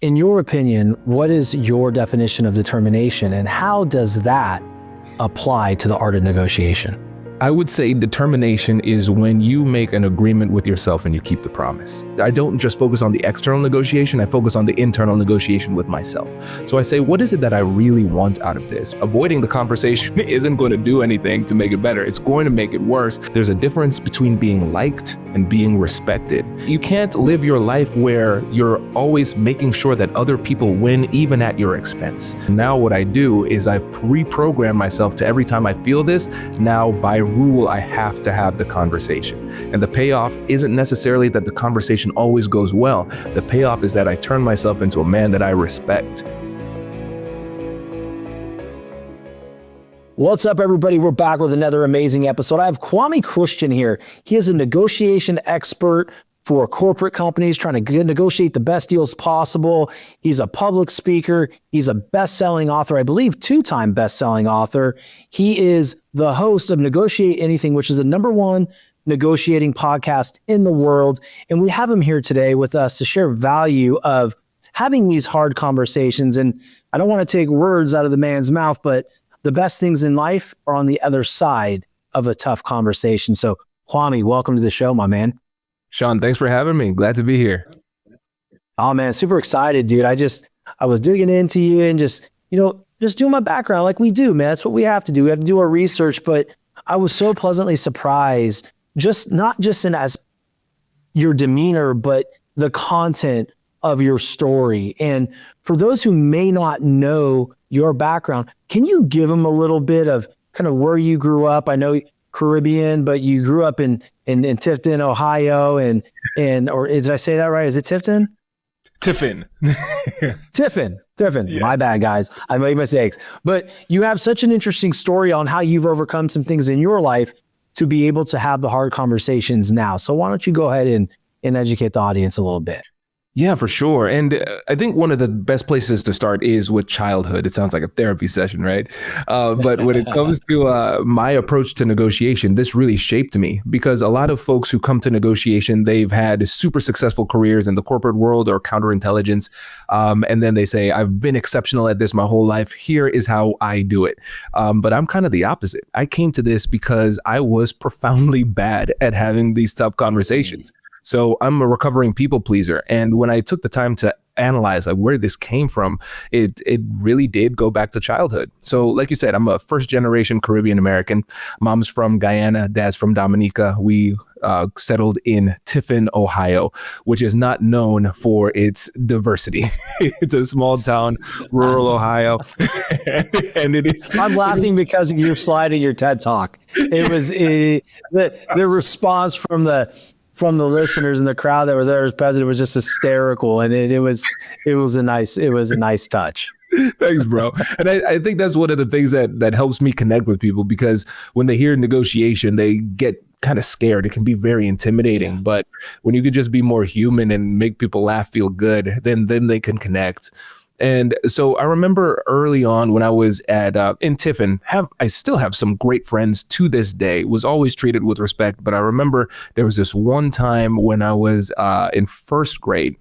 in your opinion, what is your definition of determination, and how does that apply to the art of negotiation? I would say determination is when you make an agreement with yourself and you keep the promise. I don't just focus on the external negotiation, I focus on the internal negotiation with myself. So I say, what is it that I really want out of this? Avoiding the conversation isn't going to do anything to make it better. It's going to make it worse. There's a difference between being liked and being respected. You can't live your life where you're always making sure that other people win, even at your expense. Now what I do is I've reprogrammed myself to every time I feel this, now by rule, I have to have the conversation. And the payoff isn't necessarily that the conversation always goes well. The payoff is that I turn myself into a man that I respect. What's up, everybody? We're back with another amazing episode. I have Kwame Christian here. He is a negotiation expert for corporate companies trying to negotiate the best deals possible. He's a public speaker. He's a best-selling author, I believe 2-time best-selling author. He is the host of Negotiate Anything, which is the #1 negotiating podcast in the world. And we have him here today with us to share value of having these hard conversations. And I don't want to take words out of the man's mouth, but the best things in life are on the other side of a tough conversation. So Kwame, welcome to the show, my man. Shawn, thanks for having me. Glad to be here. Oh man, super excited, dude. I was digging into you and just doing my background like we do, man. That's what we have to do. We have to do our research, but I was so pleasantly surprised, not just in as your demeanor, but the content of your story. And for those who may not know your background, can you give them a little bit of kind of where you grew up? I know Caribbean, but you grew up in Tifton, Ohio, or did I say that right? Is it Tifton? Tiffin. Tiffin. Yes. My bad, guys. I made mistakes. But you have such an interesting story on how you've overcome some things in your life to be able to have the hard conversations now. So why don't you go ahead and educate the audience a little bit? Yeah, for sure. And I think one of the best places to start is with childhood. It sounds like a therapy session, right? But when it comes to my approach to negotiation, this really shaped me because a lot of folks who come to negotiation, they've had super successful careers in the corporate world or counterintelligence. And then they say, I've been exceptional at this my whole life. Here is how I do it. But I'm kind of the opposite. I came to this because I was profoundly bad at having these tough conversations. So I'm a recovering people pleaser. And when I took the time to analyze where this came from, it really did go back to childhood. So like you said, I'm a first generation Caribbean American. Mom's from Guyana, dad's from Dominica. We settled in Tiffin, Ohio, which is not known for its diversity. It's a small town, rural Ohio. and it is. I'm laughing because of your slide in your TED Talk. It was the response from the listeners and the crowd that were there as president was just hysterical. And it was a nice touch. Thanks, bro. And I think that's one of the things that helps me connect with people, because when they hear negotiation, they get kind of scared. It can be very intimidating, but when you could just be more human and make people laugh, feel good, then they can connect. And so I remember early on when I was in Tiffin, I still have some great friends to this day, was always treated with respect. But I remember there was this one time when I was in first grade.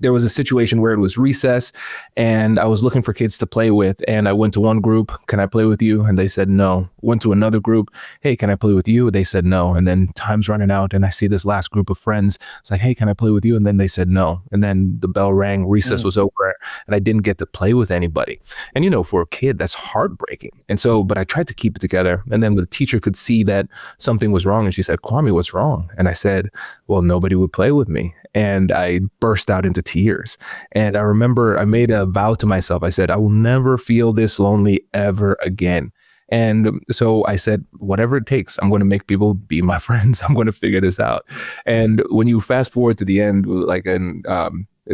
There was a situation where it was recess and I was looking for kids to play with. And I went to one group, can I play with you? And they said no. Went to another group, hey, can I play with you? They said no. And then time's running out and I see this last group of friends. It's like, hey, can I play with you? And then they said no. And then the bell rang, recess was over and I didn't get to play with anybody. And for a kid, that's heartbreaking. And so, but I tried to keep it together. And then the teacher could see that something was wrong. And she said, Kwame, what's wrong? And I said, well, nobody would play with me. And I burst out into tears. And I remember I made a vow to myself. I said, I will never feel this lonely ever again. And so I said, whatever it takes, I'm going to make people be my friends. I'm going to figure this out. And when you fast forward to the end, like in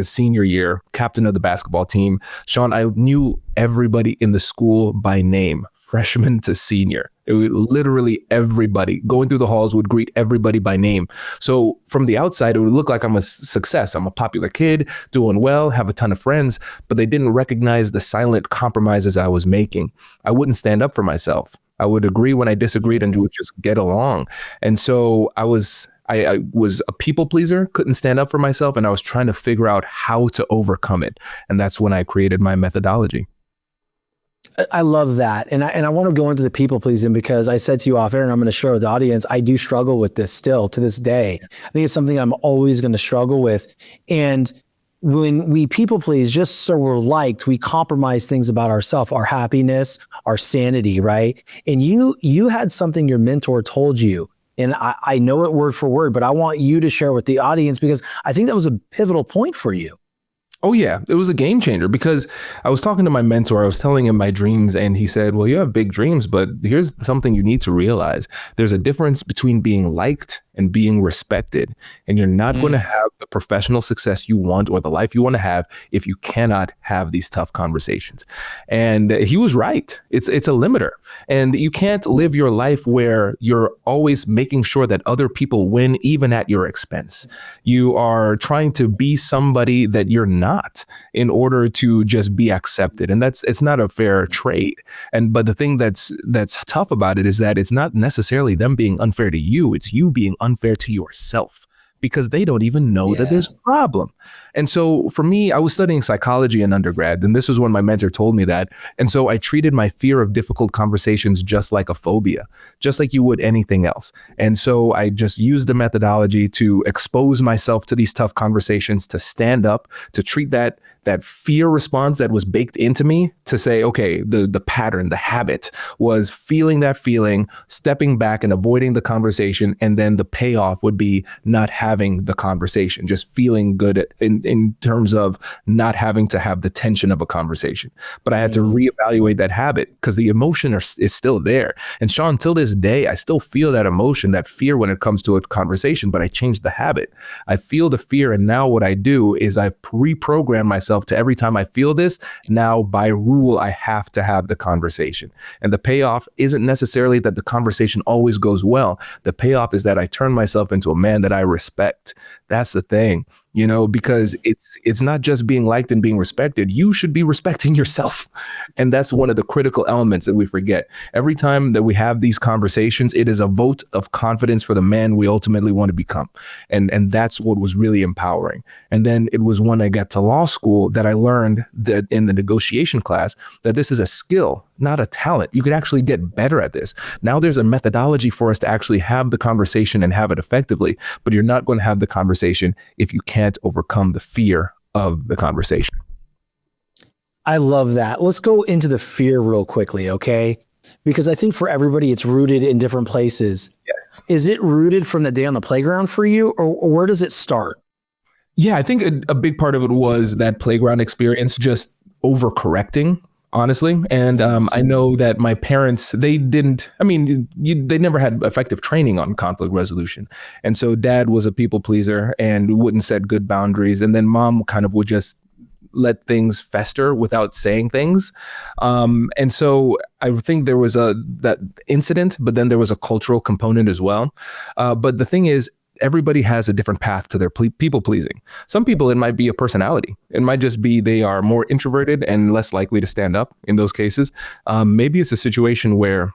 senior year, captain of the basketball team, Shawn, I knew everybody in the school by name, freshman to senior. It was literally everybody going through the halls would greet everybody by name. So from the outside, it would look like I'm a success. I'm a popular kid, doing well, have a ton of friends, but they didn't recognize the silent compromises I was making. I wouldn't stand up for myself. I would agree when I disagreed and would just get along. And so I I was a people pleaser, couldn't stand up for myself, and I was trying to figure out how to overcome it. And that's when I created my methodology. I love that. And I want to go into the people pleasing because I said to you off air, and I'm going to share with the audience, I do struggle with this still to this day. I think it's something I'm always going to struggle with. And when we people please just so we're liked, we compromise things about ourselves, our happiness, our sanity, right? And you had something your mentor told you, and I know it word for word, but I want you to share with the audience because I think that was a pivotal point for you. Oh, yeah, it was a game changer because I was talking to my mentor. I was telling him my dreams and he said, well, you have big dreams, but here's something you need to realize. There's a difference between being liked and being respected. And you're not going to have the professional success you want or the life you want to have if you cannot have these tough conversations. And he was right. It's a limiter. And you can't live your life where you're always making sure that other people win, even at your expense. You are trying to be somebody that you're not in order to just be accepted. And it's not a fair trade. But the thing that's tough about it is that it's not necessarily them being unfair to you. It's you being unfair to yourself because they don't even know that there's a problem. And so for me, I was studying psychology in undergrad, and this was when my mentor told me that. And so I treated my fear of difficult conversations just like a phobia, just like you would anything else. And so I just used the methodology to expose myself to these tough conversations, to stand up, to treat that fear response that was baked into me to say, okay, the pattern, the habit was feeling that feeling, stepping back and avoiding the conversation. And then the payoff would be not having the conversation, just feeling good in terms of not having to have the tension of a conversation. But I had to reevaluate that habit because the emotion is still there. And Shawn, till this day, I still feel that emotion, that fear when it comes to a conversation, but I changed the habit. I feel the fear. And now what I do is I've reprogrammed myself to every time I feel this, now by rule, I have to have the conversation. And the payoff isn't necessarily that the conversation always goes well. The payoff is that I turn myself into a man that I respect. That's the thing, because it's not just being liked and being respected. You should be respecting yourself. And that's one of the critical elements that we forget. Every time that we have these conversations, it is a vote of confidence for the man we ultimately want to become. And that's what was really empowering. And then it was when I got to law school that I learned that in the negotiation class, that this is a skill, not a talent. You could actually get better at this. Now there's a methodology for us to actually have the conversation and have it effectively, but you're not going to have the conversation if you can't overcome the fear of the conversation. I love that. Let's go into the fear real quickly, okay? Because I think for everybody, it's rooted in different places. Yes. Is it rooted from the day on the playground for you, or where does it start? Yeah, I think a big part of it was that playground experience, just overcorrecting, honestly. And I know that my parents, they never had effective training on conflict resolution. And so dad was a people pleaser and wouldn't set good boundaries. And then mom kind of would just let things fester without saying things. And so I think there was that incident, but then there was a cultural component as well. But the thing is, everybody has a different path to their people pleasing. Some people, it might be a personality. It might just be they are more introverted and less likely to stand up in those cases. Maybe it's a situation where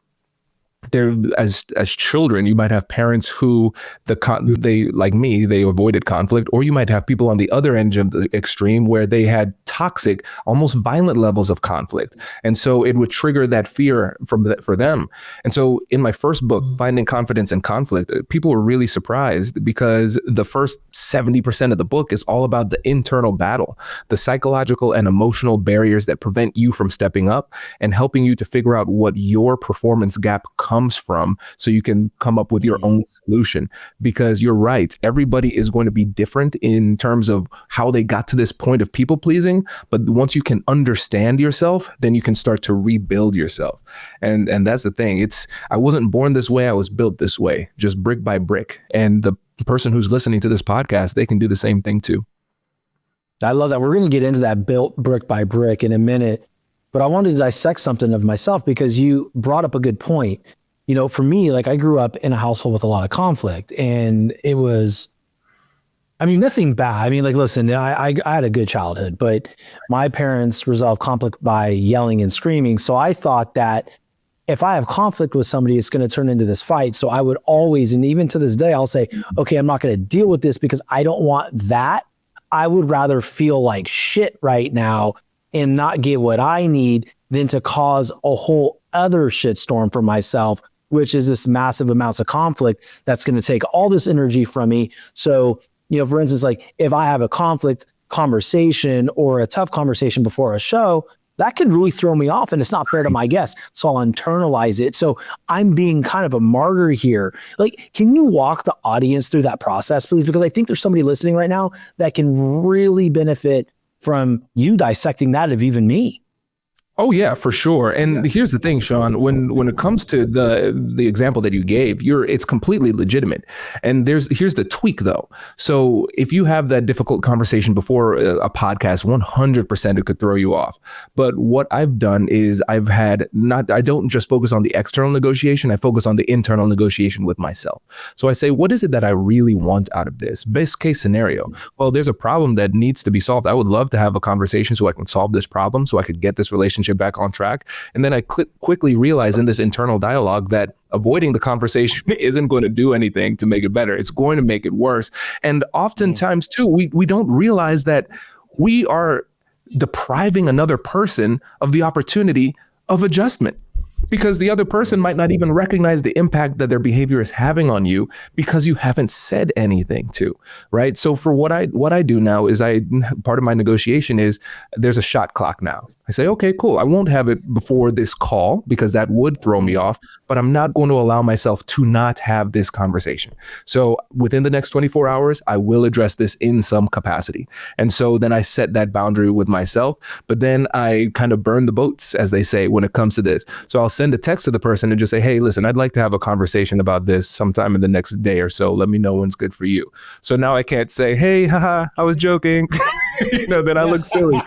they're as children, you might have parents who they like me, they avoided conflict, or you might have people on the other end of the extreme where they had toxic, almost violent levels of conflict. And so it would trigger that fear for them. And so in my first book, Finding Confidence in Conflict, people were really surprised because the first 70% of the book is all about the internal battle, the psychological and emotional barriers that prevent you from stepping up and helping you to figure out what your performance gap comes from so you can come up with your own solution. Because you're right, everybody is going to be different in terms of how they got to this point of people pleasing. But once you can understand yourself, then you can start to rebuild yourself. And that's the thing. I wasn't born this way. I was built this way, just brick by brick. And the person who's listening to this podcast, they can do the same thing too. I love that. We're going to get into that built brick by brick in a minute. But I wanted to dissect something of myself because you brought up a good point. For me, like I grew up in a household with a lot of conflict, and it was, nothing bad. Listen, I had a good childhood, but my parents resolved conflict by yelling and screaming. So I thought that if I have conflict with somebody, it's going to turn into this fight. So I would always, and even to this day, I'll say, okay, I'm not going to deal with this because I don't want that. I would rather feel like shit right now and not get what I need than to cause a whole other shitstorm for myself, which is this massive amounts of conflict that's going to take all this energy from me. So, for instance, like if I have a conflict conversation or a tough conversation before a show, that could really throw me off and it's not fair to my guests. So I'll internalize it. So I'm being kind of a martyr here. Like, can you walk the audience through that process, please? Because I think there's somebody listening right now that can really benefit from you dissecting that of even me. Oh yeah, for sure. And here's the thing, Shawn, when it comes to the example that you gave, it's completely legitimate. And here's the tweak though. So if you have that difficult conversation before a podcast, 100% it could throw you off. But what I've done is I don't just focus on the external negotiation, I focus on the internal negotiation with myself. So I say, what is it that I really want out of this? Best case scenario. Well, there's a problem that needs to be solved. I would love to have a conversation so I can solve this problem, so I could get this relationship back on track. And then I quickly realize in this internal dialogue that avoiding the conversation isn't going to do anything to make it better. It's going to make it worse. And oftentimes too, we don't realize that we are depriving another person of the opportunity of adjustment, because the other person might not even recognize the impact that their behavior is having on you because you haven't said anything to, right? So for what I do now is part of my negotiation is there's a shot clock now. I say, okay, cool. I won't have it before this call because that would throw me off, but I'm not going to allow myself to not have this conversation. So within the next 24 hours, I will address this in some capacity. And so then I set that boundary with myself, but then I kind of burn the boats, as they say, when it comes to this. So I'll send a text to the person and just say, hey, listen, I'd like to have a conversation about this sometime in the next day or so. Let me know when's good for you. So now I can't say, hey, haha, I was joking. Then I look silly.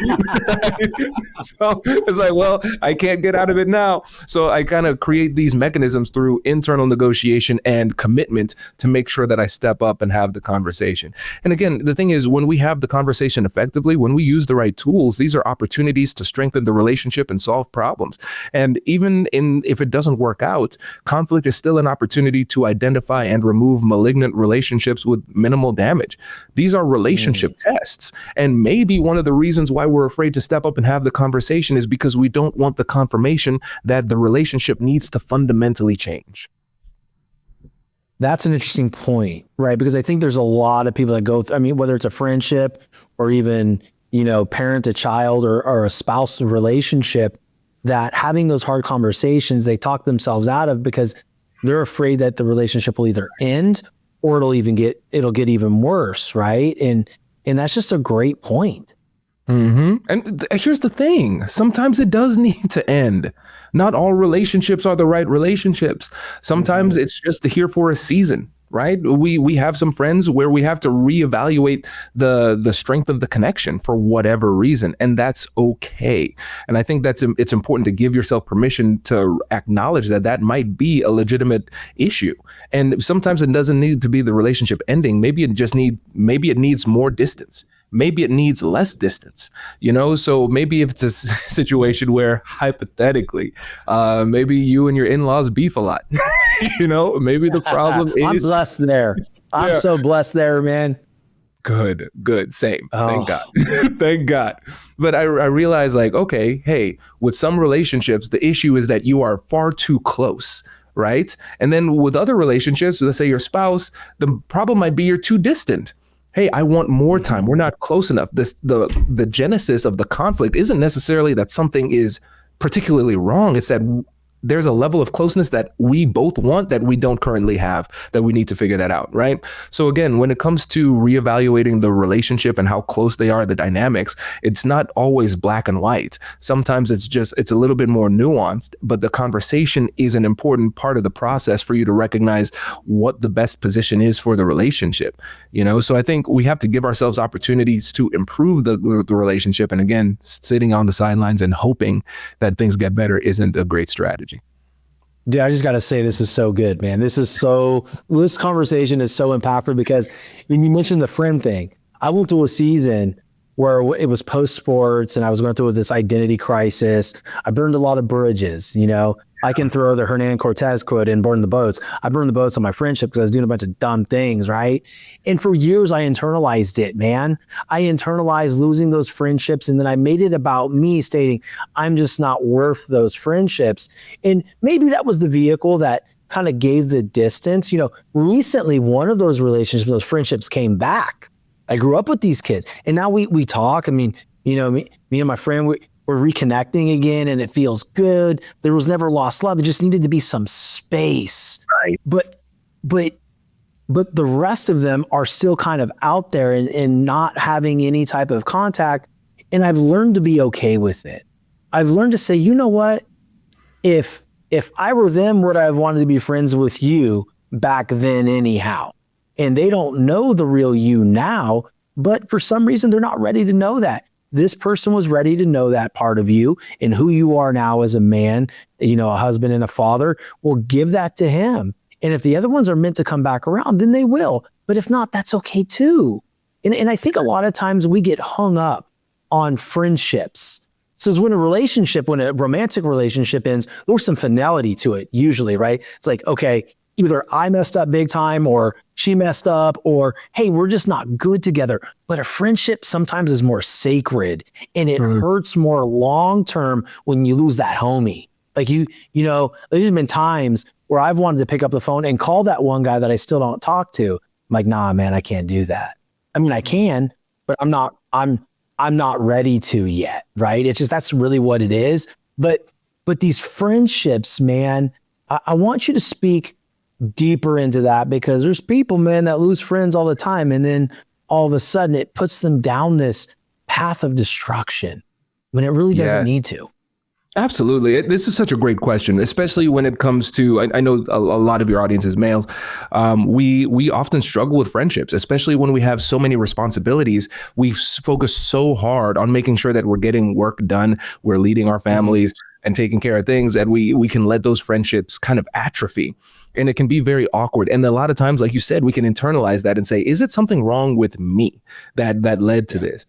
So it's like, well, I can't get out of it now. So I kind of create these mechanisms through internal negotiation and commitment to make sure that I step up and have the conversation. And again, the thing is, when we have the conversation effectively, when we use the right tools, these are opportunities to strengthen the relationship and solve problems. And even if it doesn't work out, conflict is still an opportunity to identify and remove malignant relationships with minimal damage. These are relationship tests. And maybe one of the reasons why we're afraid to step up and have the conversation is because we don't want the confirmation that the relationship needs to fundamentally change. That's an interesting point, right? Because I think there's a lot of people that go through, whether it's a friendship or even, parent to child or a spouse relationship, that having those hard conversations, they talk themselves out of because they're afraid that the relationship will either end or it'll get even worse, right? And that's just a great point. Mm-hmm. And here's the thing. Sometimes it does need to end. Not all relationships are the right relationships. Sometimes it's just here for a season, right? We have some friends where we have to reevaluate the strength of the connection for whatever reason, and that's okay. And I think it's important to give yourself permission to acknowledge that might be a legitimate issue. And sometimes it doesn't need to be the relationship ending. Maybe it needs more distance. Maybe it needs less distance, so maybe if it's a situation where hypothetically, maybe you and your in-laws beef a lot, maybe the problem is. I'm blessed there. I'm so blessed there, man. Good. Same. Thank God. Thank God. But I realize okay, hey, with some relationships, the issue is that you are far too close. Right. And then with other relationships, let's say your spouse, the problem might be you're too distant. Hey, I want more time. We're not close enough. The genesis of the conflict isn't necessarily that something is particularly wrong. It's that there's a level of closeness that we both want that we don't currently have, that we need to figure that out, right? So again, when it comes to reevaluating the relationship and how close they are, the dynamics, it's not always black and white. Sometimes it's a little bit more nuanced, but the conversation is an important part of the process for you to recognize what the best position is for the relationship, So I think we have to give ourselves opportunities to improve the relationship. And again, sitting on the sidelines and hoping that things get better isn't a great strategy. Dude, I just got to say, this is so good, man. This conversation is so impactful because when you mentioned the friend thing, I went through a season where it was post sports and I was going through this identity crisis. I burned a lot of bridges, I can throw the Hernan Cortez quote in Burn the Boats. I burned the boats on my friendship because I was doing a bunch of dumb things, right? And for years, I internalized it, man. I internalized losing those friendships, and then I made it about me stating, I'm just not worth those friendships. And maybe that was the vehicle that kind of gave the distance. Recently, one of those relationships, those friendships came back. I grew up with these kids, and now we talk. I mean, me and my friend, we're reconnecting again, and it feels good. There was never lost love. It just needed to be some space. Right. But the rest of them are still kind of out there and not having any type of contact. And I've learned to be okay with it. I've learned to say, you know what? If I were them, would I have wanted to be friends with you back then anyhow? And they don't know the real you now, but for some reason, they're not ready to know that. This person was ready to know that part of you and who you are now as a man, a husband and a father. Well, give that to him. And if the other ones are meant to come back around, then they will. But if not, that's okay too. And I think a lot of times we get hung up on friendships. So when a romantic relationship ends, there's some finality to it usually, right? It's like, okay, either I messed up big time or she messed up, or, hey, we're just not good together. But a friendship sometimes is more sacred, and it hurts more long-term when you lose that homie. Like there's been times where I've wanted to pick up the phone and call that one guy that I still don't talk to. I'm like, nah, man, I can't do that. I mean, I can, but I'm not ready to yet. Right. It's just, that's really what it is. But these friendships, man, I want you to speak deeper into that, because there's people, man, that lose friends all the time. And then all of a sudden it puts them down this path of destruction when it really doesn't need to. Absolutely. This is such a great question, especially when it comes to, I know a lot of your audience is males. We often struggle with friendships, especially when we have so many responsibilities. We focus so hard on making sure that we're getting work done, we're leading our families and taking care of things, that we can let those friendships kind of atrophy. And it can be very awkward. And a lot of times, like you said, we can internalize that and say, is it something wrong with me that led to this?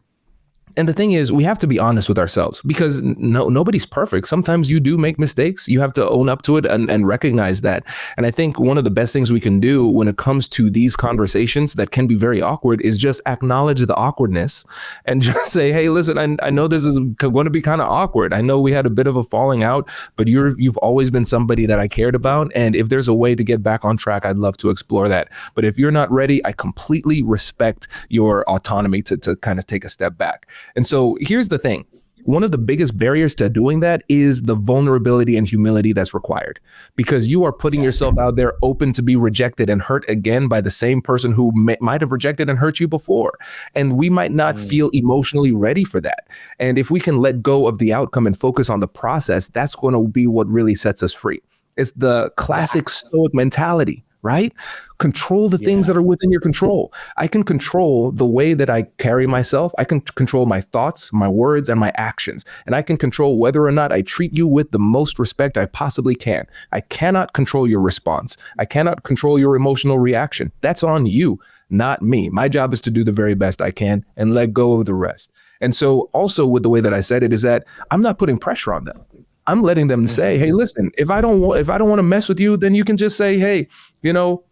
And the thing is, we have to be honest with ourselves, because nobody's perfect. Sometimes you do make mistakes. You have to own up to it and recognize that. And I think one of the best things we can do when it comes to these conversations that can be very awkward is just acknowledge the awkwardness and just say, hey, listen, I know this is going to be kind of awkward. I know we had a bit of a falling out, but you've always been somebody that I cared about. And if there's a way to get back on track, I'd love to explore that. But if you're not ready, I completely respect your autonomy to kind of take a step back. And so here's the thing. One of the biggest barriers to doing that is the vulnerability and humility that's required, because you are putting yourself out there open to be rejected and hurt again by the same person who might have rejected and hurt you before. And we might not feel emotionally ready for that. And if we can let go of the outcome and focus on the process, that's going to be what really sets us free. It's the classic stoic mentality, right? Control the things that are within your control. I can control the way that I carry myself. I can control my thoughts, my words, and my actions. And I can control whether or not I treat you with the most respect I possibly can. I cannot control your response. I cannot control your emotional reaction. That's on you, not me. My job is to do the very best I can and let go of the rest. And so also with the way that I said it is that I'm not putting pressure on them. I'm letting them say, hey, listen, if I don't want to mess with you, then you can just say, hey,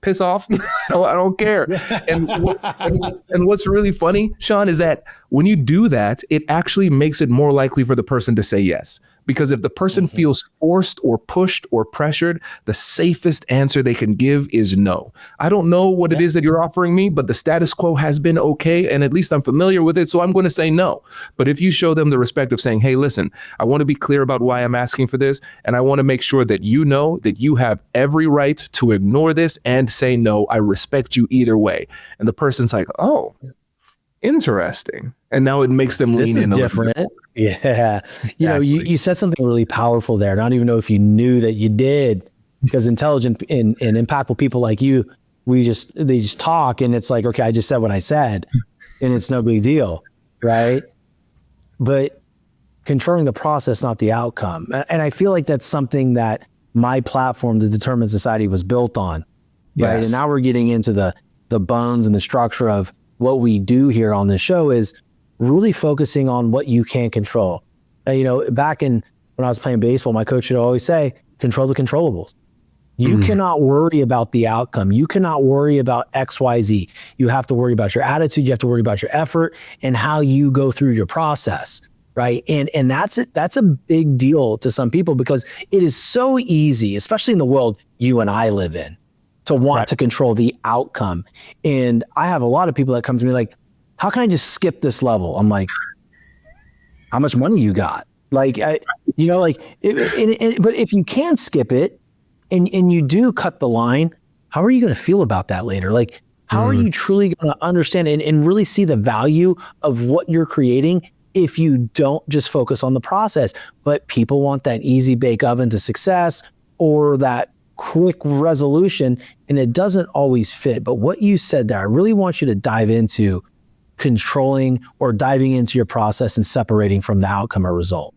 piss off. I don't care. And what's really funny, Shawn, is that when you do that, it actually makes it more likely for the person to say yes. Because if the person feels forced or pushed or pressured, the safest answer they can give is no. I don't know what it is that you're offering me, but the status quo has been okay. And at least I'm familiar with it. So I'm going to say no. But if you show them the respect of saying, hey, listen, I want to be clear about why I'm asking for this. And I want to make sure that you know that you have every right to ignore this and say no. I respect you either way. And the person's like, oh, interesting. And now it makes them lean in a little bit more. Yeah. Exactly. You said something really powerful there. And I don't even know if you knew that you did, because intelligent and impactful people like you, they just talk and it's like, okay, I just said what I said and it's no big deal. Right. But controlling the process, not the outcome. And I feel like that's something that my platform, the Determined Society, was built on. Right. Yes. And now we're getting into the bones and the structure of what we do here on this show is really focusing on what you can control. Back when I was playing baseball, my coach would always say, control the controllables. You cannot worry about the outcome. You cannot worry about X, Y, Z. You have to worry about your attitude. You have to worry about your effort and how you go through your process, right? And that's a big deal to some people, because it is so easy, especially in the world you and I live in, to want to control the outcome. And I have a lot of people that come to me like, how can I just skip this level? I'm like, how much money you got? Like, but if you can skip it, and you do cut the line, how are you going to feel about that later? Like, how are you truly going to understand and really see the value of what you're creating if you don't just focus on the process? But people want that easy bake oven to success or that quick resolution, and it doesn't always fit. But what you said there, I really want you to dive into controlling or diving into your process and separating from the outcome or result.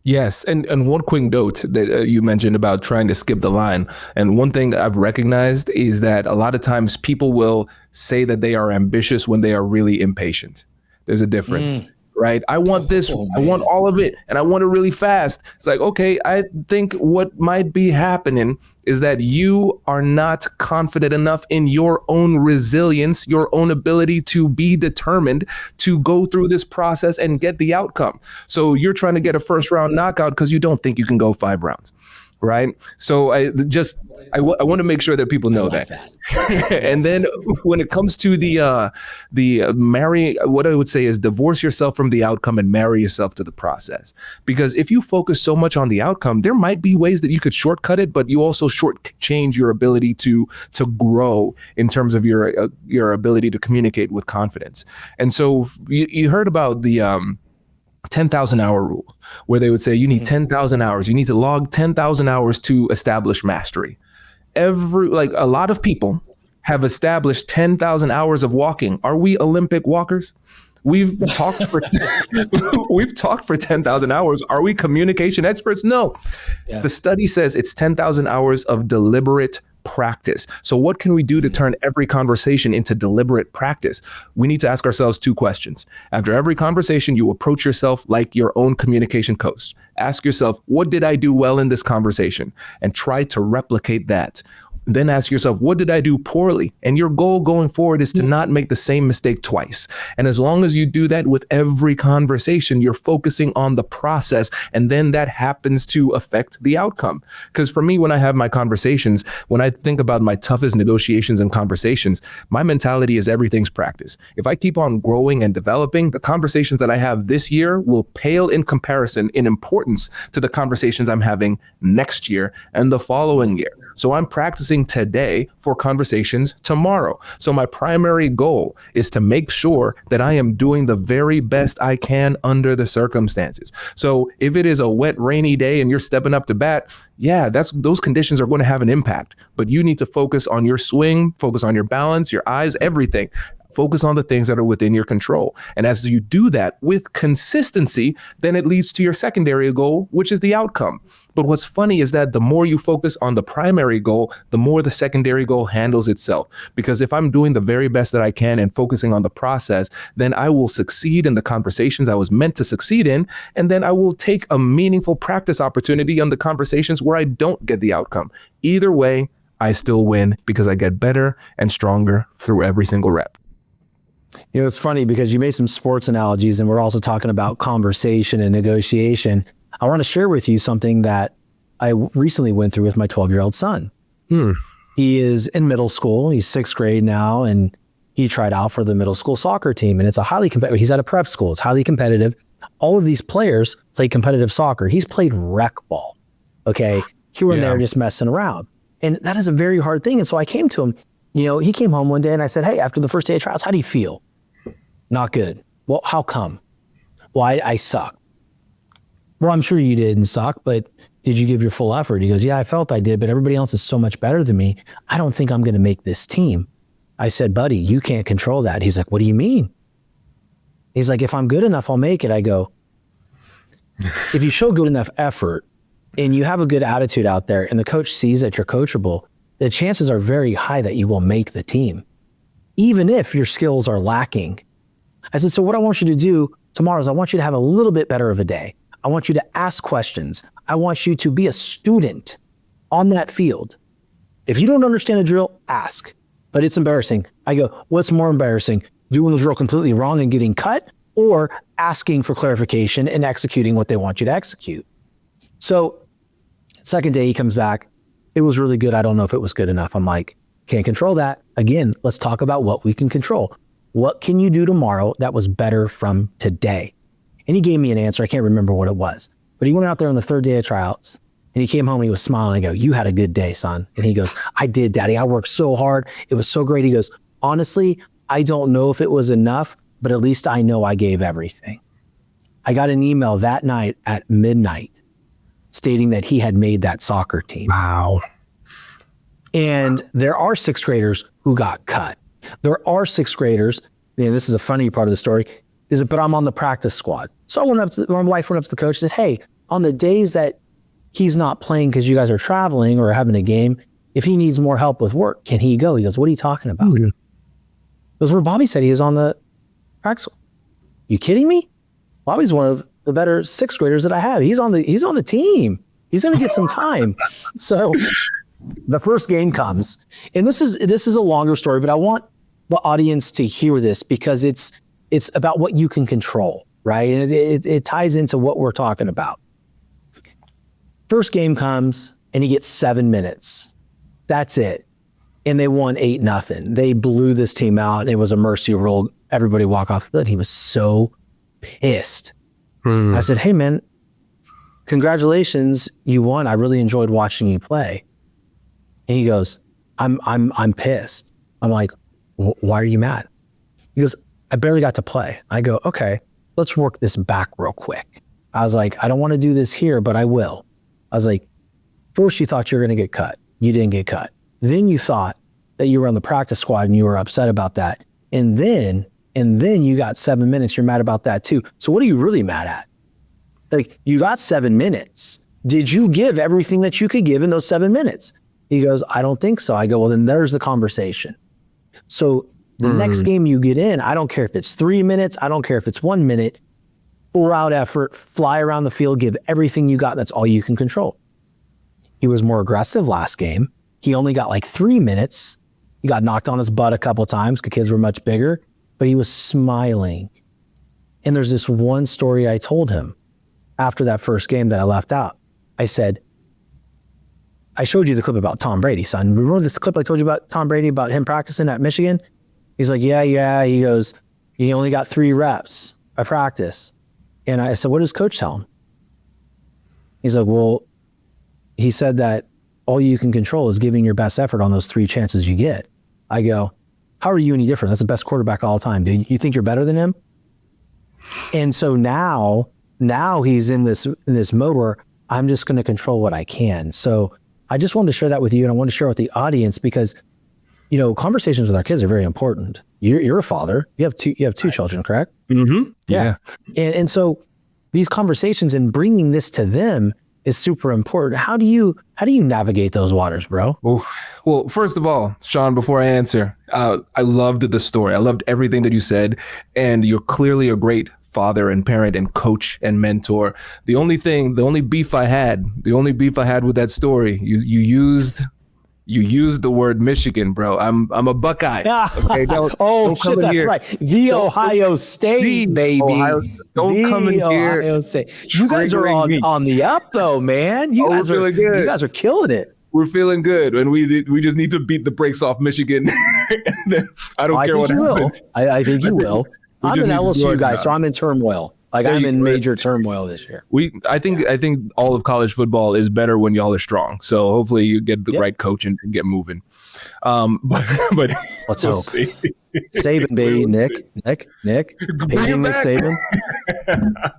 Yes. And one quick note that you mentioned about trying to skip the line. And one thing I've recognized is that a lot of times people will say that they are ambitious when they are really impatient. There's a difference. Right? I want this, I want all of it, and I want it really fast. It's like, okay, I think what might be happening is that you are not confident enough in your own resilience, your own ability to be determined to go through this process and get the outcome. So you're trying to get a first round knockout because you don't think you can go 5 rounds. Right. So I want to make sure that people know that. And then when it comes to the marry, what I would say is divorce yourself from the outcome and marry yourself to the process. Because if you focus so much on the outcome, there might be ways that you could shortcut it, but you also shortchange your ability to grow in terms of your ability to communicate with confidence. And so you heard about the 10,000 hour rule, where they would say you need 10,000 hours. You need to log 10,000 hours to establish mastery. A lot of people have established 10,000 hours of walking. Are we Olympic walkers? We've talked for 10,000 hours. Are we communication experts? No. Yeah. The study says it's 10,000 hours of deliberate practice. So what can we do to turn every conversation into deliberate practice? We need to ask ourselves 2 questions. After every conversation, you approach yourself like your own communication coach. Ask yourself, what did I do well in this conversation? And try to replicate that. Then ask yourself, what did I do poorly? And your goal going forward is to not make the same mistake twice. And as long as you do that with every conversation, you're focusing on the process, and then that happens to affect the outcome. Because for me, when I have my conversations, when I think about my toughest negotiations and conversations, my mentality is everything's practice. If I keep on growing and developing, the conversations that I have this year will pale in comparison in importance to the conversations I'm having next year and the following year. So I'm practicing today for conversations tomorrow. So my primary goal is to make sure that I am doing the very best I can under the circumstances. So if it is a wet, rainy day and you're stepping up to bat, yeah, those conditions are going to have an impact. But you need to focus on your swing, focus on your balance, your eyes, everything. Focus on the things that are within your control. And as you do that with consistency, then it leads to your secondary goal, which is the outcome. But what's funny is that the more you focus on the primary goal, the more the secondary goal handles itself. Because if I'm doing the very best that I can and focusing on the process, then I will succeed in the conversations I was meant to succeed in. And then I will take a meaningful practice opportunity on the conversations where I don't get the outcome. Either way, I still win because I get better and stronger through every single rep. You know, it's funny because you made some sports analogies, and we're also talking about conversation and negotiation. I want to share with you something that I recently went through with my 12-year-old son. He is in middle school. He's 6th grade now, and he tried out for the middle school soccer team, and it's a highly competitive. He's at a prep school. It's highly competitive. All of these players play competitive soccer. He's played rec ball. Okay. Here and there, just messing around. And that is a very hard thing. And so I came to him, you know, he came home one day and I said, hey, after the first day of trials, how do you feel? Not good. Well, how come? Well, I suck. Well, I'm sure you didn't suck, but did you give your full effort? He goes, yeah, I felt I did, but everybody else is so much better than me. I don't think I'm going to make this team. I said, buddy, you can't control that. He's like, what do you mean? He's like, if I'm good enough, I'll make it. I go, if you show good enough effort and you have a good attitude out there and the coach sees that you're coachable, the chances are very high that you will make the team, even if your skills are lacking. I said, so what I want you to do tomorrow is I want you to have a little bit better of a day. I want you to ask questions. I want you to be a student on that field. If you don't understand a drill, ask. But it's embarrassing. I go, what's more embarrassing? Doing the drill completely wrong and getting cut, or asking for clarification and executing what they want you to execute? So second day he comes back. It was really good. I don't know if it was good enough. I'm like, can't control that. Again, let's talk about what we can control. What can you do tomorrow that was better from today? And he gave me an answer. I can't remember what it was, but he went out there on the third day of tryouts and he came home, he was smiling. I go, you had a good day, son. And he goes, I did, Daddy. I worked so hard. It was so great. He goes, honestly, I don't know if it was enough, but at least I know I gave everything. I got an email that night at midnight stating that he had made that soccer team. Wow. And there are sixth graders who got cut. There are sixth graders, and this is a funny part of the story, but I'm on the practice squad. So my wife went up to the coach and said, hey, on the days that he's not playing because you guys are traveling or having a game, if he needs more help with work, can he go? He goes, what are you talking about? Yeah. Because where Bobby said he is on the practice squad. You kidding me? Bobby's one of the better sixth graders that I have. He's on the team. He's going to get some time. So the first game comes, and this is a longer story, but I want the audience to hear this because it's about what you can control, right? And it ties into what we're talking about. First game comes, and he gets 7 minutes. That's it. And they won 8-0. They blew this team out. And it was a mercy rule. Everybody walk off the field. He was so pissed. I said, hey man, congratulations, you won. I really enjoyed watching you play. And he goes, I'm pissed. I'm like, why are you mad? He goes, I barely got to play. I go, okay, let's work this back real quick. I was like, I don't want to do this here, but I will. I was like, first you thought you were going to get cut. You didn't get cut. Then you thought that you were on the practice squad and you were upset about that. And then you got 7 minutes. You're mad about that too. So what are you really mad at? Like, you got 7 minutes. Did you give everything that you could give in those 7 minutes? He goes, I don't think so. I go, well, then there's the conversation. So the next game you get in, I don't care if it's 3 minutes. I don't care if it's 1 minute. Full out effort, fly around the field, give everything you got. That's all you can control. He was more aggressive last game. He only got like 3 minutes. He got knocked on his butt a couple times because kids were much bigger, but he was smiling. And there's this one story I told him after that first game that I left out. I said, I showed you the clip about Tom Brady, son. Remember this clip I told you about Tom Brady, about him practicing at Michigan? He's like, yeah. He goes, he only got 3 reps by practice. And I said, what does coach tell him? He's like, well, he said that all you can control is giving your best effort on those 3 chances you get. I go, how are you any different? That's the best quarterback of all time, dude. You think you're better than him? And so now he's in this mode where I'm just going to control what I can. So I just wanted to share that with you, and I want to share with the audience because, you know, conversations with our kids are very important. You're a father. You have two children, correct? Mm-hmm. Yeah. And so these conversations and bringing this to them is super important. How do you navigate those waters, bro? Well, first of all, Shawn, before I answer, I loved the story. I loved everything that you said, and you're clearly a great father and parent and coach and mentor. The only beef I had with that story, you used the word Michigan, bro. I'm a Buckeye. Okay? Don't shit, that's here. Right. The Ohio State, baby. Don't come in here. Ohio State. You guys are on the up, though, man. You guys are good. You guys are killing it. We're feeling good, and we just need to beat the brakes off Michigan. And then I don't care what happens. I think you will. I'm an LSU guy, so I'm in turmoil. Like, I'm in major turmoil this year. I think all of college football is better when y'all are strong. So hopefully you get the right coach and get moving. But let's hope. See. Saban, baby, Nick, paging Nick Saban.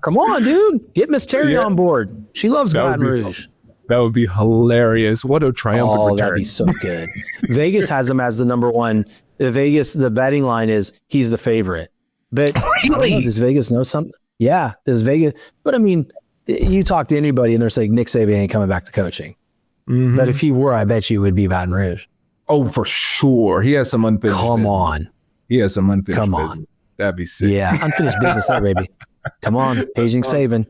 Come on, dude, get Miss Terry on board. She loves Baton Rouge. That would be hilarious. What a triumphant return. That'd be so good. Vegas has him as the number one. The betting line is he's the favorite. But really? Does Vegas know something? Yeah, does Vegas? But I mean, you talk to anybody and they're saying Nick Saban ain't coming back to coaching. Mm-hmm. But if he were, I bet you it would be Baton Rouge. Oh, for sure. He has some unfinished business. On. He has some unfinished Come business. On. That'd be sick. Yeah, unfinished business there, baby. Come on, paging Saban.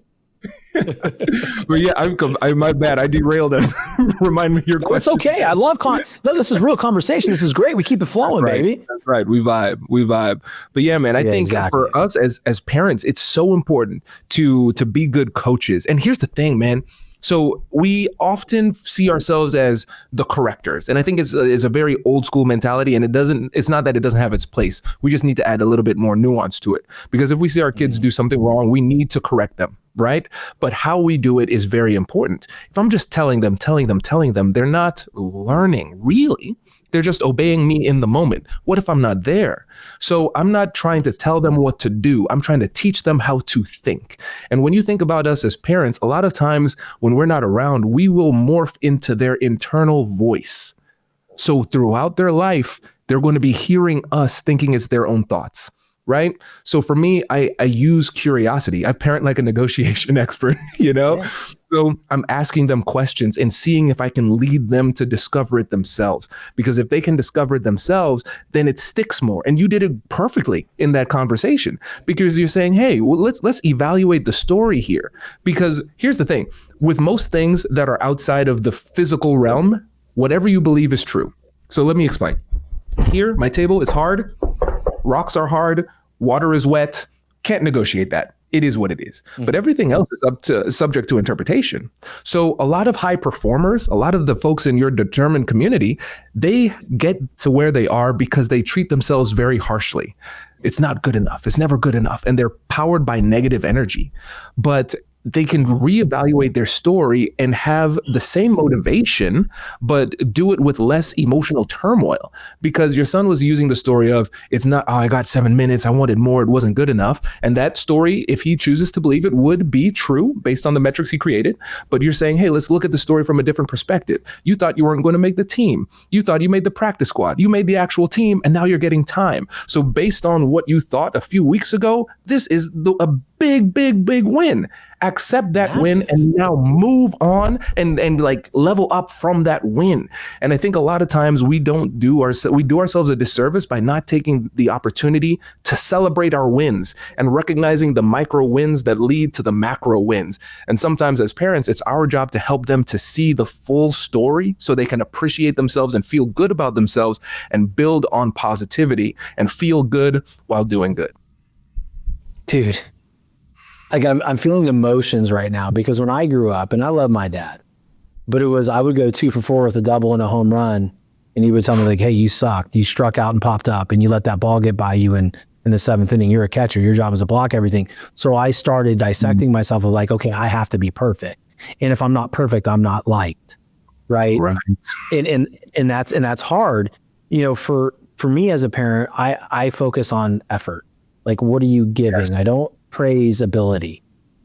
But yeah, my bad. I derailed us. Remind me of your question. It's okay. I love no, this is real conversation. This is great. We keep it flowing, baby. That's right. We vibe. But yeah, man, I think for us as parents, it's so important to be good coaches. And here's the thing, man. So we often see ourselves as the correctors. And I think it's a very old school mentality, and it's not that it doesn't have its place. We just need to add a little bit more nuance to it. Because if we see our kids do something wrong, we need to correct them, right? But how we do it is very important. If I'm just telling them, they're not learning, really. They're just obeying me in the moment. What if I'm not there? So I'm not trying to tell them what to do. I'm trying to teach them how to think. And when you think about us as parents, a lot of times when we're not around, we will morph into their internal voice. So throughout their life, they're going to be hearing us thinking it's their own thoughts. Right. So for me, I use curiosity. I parent like a negotiation expert, Yeah. So I'm asking them questions and seeing if I can lead them to discover it themselves. Because if they can discover it themselves, then it sticks more. And you did it perfectly in that conversation, because you're saying, hey, well, let's evaluate the story here. Because here's the thing, with most things that are outside of the physical realm, whatever you believe is true. So let me explain. Here, my table is hard. Rocks are hard. Water is wet. Can't negotiate that. It is what it is. But everything else is subject to interpretation. So a lot of high performers, a lot of the folks in your determined community, they get to where they are because they treat themselves very harshly. It's not good enough. It's never good enough. And they're powered by negative energy. But they can reevaluate their story and have the same motivation, but do it with less emotional turmoil. Because your son was using the story of, it's not, oh, I got 7 minutes, I wanted more, it wasn't good enough. And that story, if he chooses to believe it, would be true based on the metrics he created. But you're saying, hey, let's look at the story from a different perspective. You thought you weren't going to make the team. You thought you made the practice squad. You made the actual team, and now you're getting time. So based on what you thought a few weeks ago, this is a big win. Accept that win and now move on and like level up from that win. And I think a lot of times we do ourselves a disservice by not taking the opportunity to celebrate our wins and recognizing the micro wins that lead to the macro wins. And sometimes as parents, it's our job to help them to see the full story so they can appreciate themselves and feel good about themselves and build on positivity and feel good while doing good. Dude. Like I'm feeling emotions right now, because when I grew up, and I love my dad, but I would go 2 for 4 with a double and a home run, and he would tell me like, hey, you sucked. You struck out and popped up, and you let that ball get by you in the 7th inning. You're a catcher. Your job is to block everything. So I started dissecting myself of like, okay, I have to be perfect. And if I'm not perfect, I'm not liked. Right. And that's hard. For me as a parent, I focus on effort. Like, what are you giving? Yes. I don't praise ability.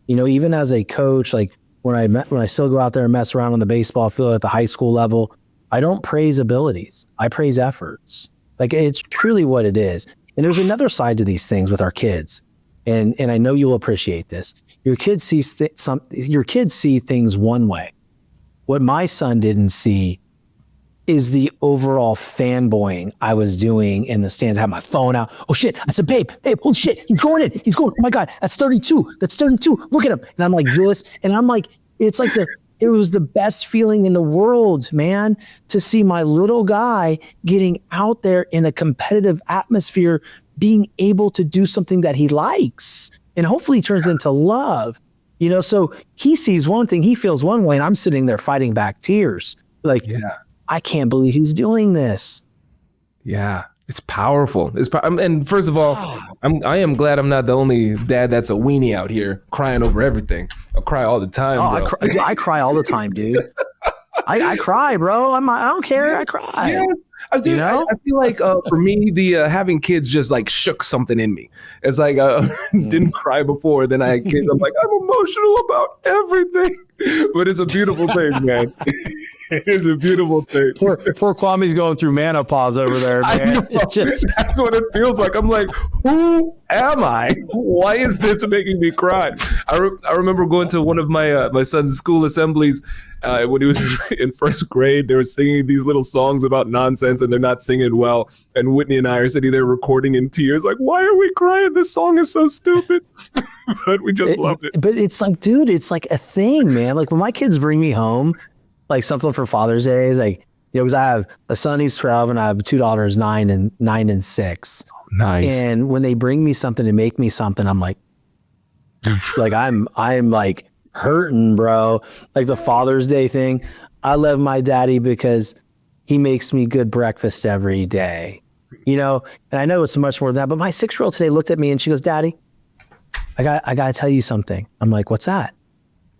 Even as a coach, like when I still go out there and mess around on the baseball field at the high school level, I don't praise abilities. I praise efforts. Like, it's truly what it is. And there's another side to these things with our kids. And I know you'll appreciate this. Your kids see things one way. What my son didn't see is the overall fanboying I was doing in the stands. I had my phone out. Oh shit. I said, babe, holy shit. He's going in. Oh my God. That's 32. Look at him. And I'm like this. And I'm like, it was the best feeling in the world, man, to see my little guy getting out there in a competitive atmosphere, being able to do something that he likes, and hopefully turns into love. So he sees one thing, he feels one way, and I'm sitting there fighting back tears. Like, yeah. I can't believe he's doing this. Yeah, it's powerful. And first of all, I am glad I'm not the only dad that's a weenie out here crying over everything. I cry all the time. Oh, bro. I cry all the time, dude. I cry, bro. I don't care. I cry. Yeah. I feel like for me, the having kids just like shook something in me. It's like didn't cry before. Then I had kids. I'm like, I'm emotional about everything. But it's a beautiful thing, man. It is a beautiful thing. Poor Kwame's going through menopause over there, man. That's what it feels like. I'm like, who am I? Why is this making me cry? I remember going to one of my son's school assemblies when he was in first grade. They were singing these little songs about nonsense, and they're not singing well. And Whitney and I are sitting there recording in tears, like, why are we crying? This song is so stupid. But we just loved it. But it's like, dude, it's like a thing, man. Like when my kids bring me home, like something for Father's Day, is like, you know, because I have a son who's 12 and I have two daughters, 9 and 6. Nice. And when they bring me something to make me something, I'm like, I'm like hurting, bro. Like the Father's Day thing. I love my daddy because he makes me good breakfast every day, you know? And I know it's much more than that, but my 6-year-old today looked at me and she goes, Daddy, I got to tell you something. I'm like, what's that?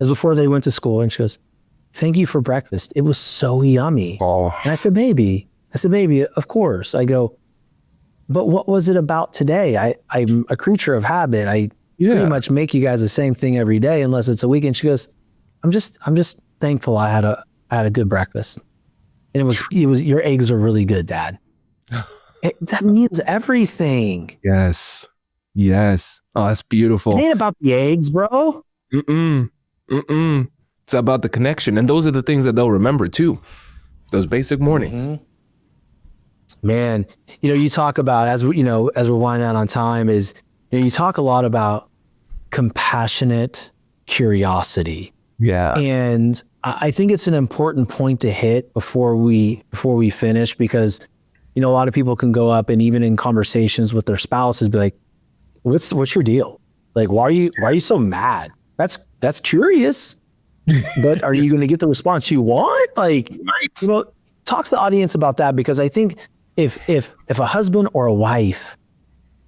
It was before they went to school, and she goes, thank you for breakfast. It was so yummy. Oh. And I said, baby, of course. I go, but what was it about today? I'm a creature of habit. I pretty much make you guys the same thing every day unless it's a weekend. She goes, I'm just thankful I had a good breakfast. And it was your eggs are really good, Dad. That means everything. Yes. Oh, that's beautiful. It ain't about the eggs, bro. It's about the connection. And those are the things that they'll remember too. Those basic mornings. Mm-hmm. Man, you know, you talk about, as we're winding out on time, is, you know, you talk a lot about compassionate curiosity. Yeah. And I think it's an important point to hit before we finish, because, you know, a lot of people can go up and even in conversations with their spouses be like, what's your deal? Like, why are you so mad? That's curious, but are you going to get the response you want? Like, right. You know, talk to the audience about that, because I think if a husband or a wife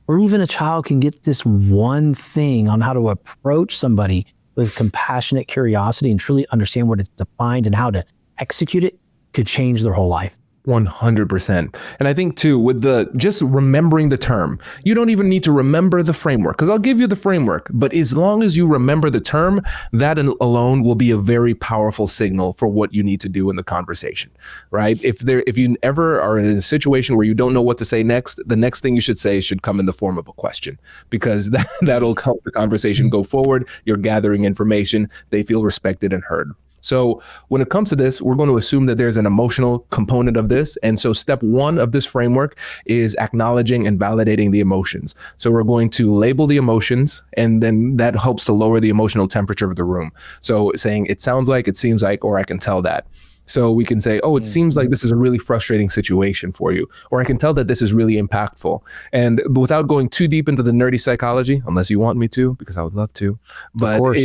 or even a child can get this one thing on how to approach somebody with compassionate curiosity and truly understand what it's defined and how to execute it, could change their whole life. 100%. And I think too, with just remembering the term, you don't even need to remember the framework, because I'll give you the framework, but as long as you remember the term, that alone will be a very powerful signal for what you need to do in the conversation, right? If you ever are in a situation where you don't know what to say next, the next thing you should say should come in the form of a question, because that'll help the conversation go forward. You're gathering information. They feel respected and heard. So when it comes to this, we're going to assume that there's an emotional component of this. And so step 1 of this framework is acknowledging and validating the emotions. So we're going to label the emotions, and then that helps to lower the emotional temperature of the room. So saying it sounds like, it seems like, or I can tell that. So we can say, oh, it seems like this is a really frustrating situation for you, or I can tell that this is really impactful. And without going too deep into the nerdy psychology, unless you want me to, because I would love to. But of course.